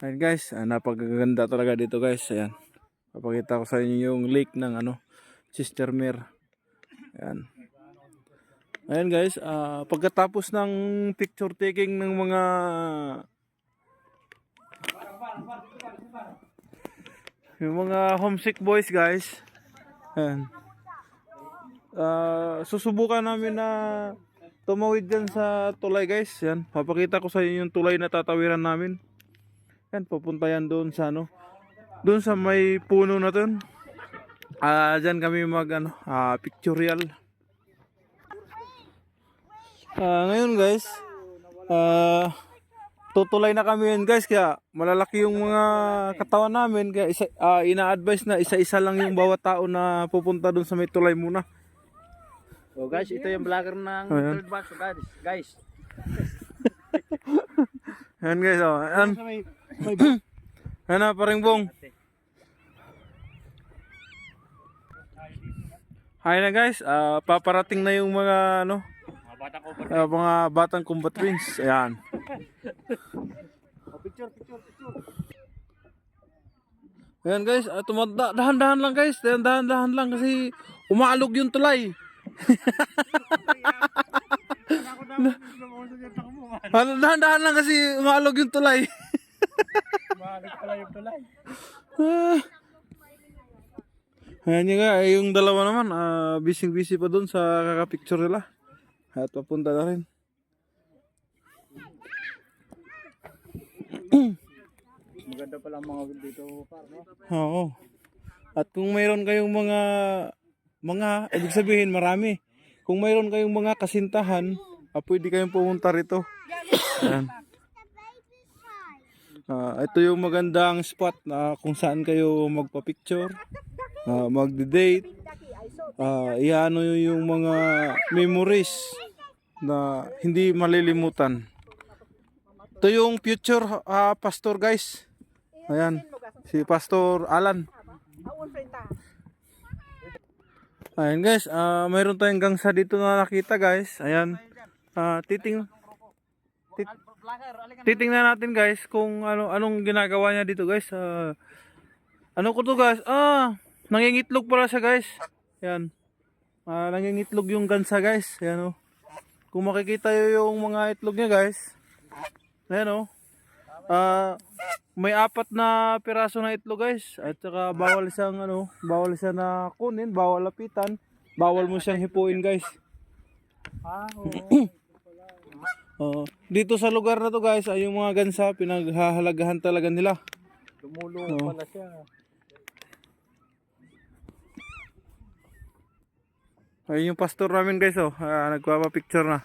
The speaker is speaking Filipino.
Ayan guys, napakaganda talaga dito guys. Ayan. Papakita ko sa inyo yung lake ng Sister Mer. Ayan. Ayan guys, pagkatapos ng picture taking ng mga homesick boys guys. Ayan. Susubukan namin na tumawid dyan sa tulay guys. Ayan. Papakita ko sa inyo yung tulay na tatawiran namin. Yan, papunta yan doon sa doon sa may puno na doon. Diyan kami mag pictorial. Ngayon guys, tutulay na kami yan guys, kaya malalaki yung mga katawan namin, kaya ina-advise na isa-isa lang yung bawat tao na pupunta doon sa may tulay muna. So guys, ito yung vlogger ng third batch guys. Ayan guys, ayan. Ayan na, paring bong. Hi na guys, paparating na yung mga mga batang combat twins. Ayan. Picture. Ayan guys, dahan-dahan lang guys, dahan-dahan lang kasi umaalog yung tulay. Dahan-dahan lang kasi umaalog yung tulay. Umaalog pala yung tulay. Ayan nga, yung dalawa naman, busy pa doon sa kakapicture nila. At papunta na rin. Maganda pala ang mga dito, par, no? Oo. At kung mayroon kayong ibig sabihin marami. Kung mayroon kayong mga kasintahan, pwede kayong pumunta rito. Ayan. Ito yung magandang spot na kung saan kayo magpa-picture, magde-date, iano yung mga memories na hindi malilimutan. Ito yung future pastor guys. Ayan, si Pastor Alan. Ayan guys, mayroon tayong gangsa dito na nakita guys. Ayan, titingnan natin guys kung anong ginagawa niya dito guys. Ano ko to guys? Nangingitlog pala siya guys. Ayan. Nangingitlog yung gansa guys. Ayan Kung makikita yung mga itlog niya guys. Ayan may 4 na piraso na itlog guys. At saka bawal siyang bawal siya na kunin, bawal lapitan, bawal mo siyang hipuin guys. Dito sa lugar na to guys, ay yung mga gansa pinaghahalagahan talaga nila. Tumulong pala siya. Ayun yung pastor namin guys, nagpapa-picture na.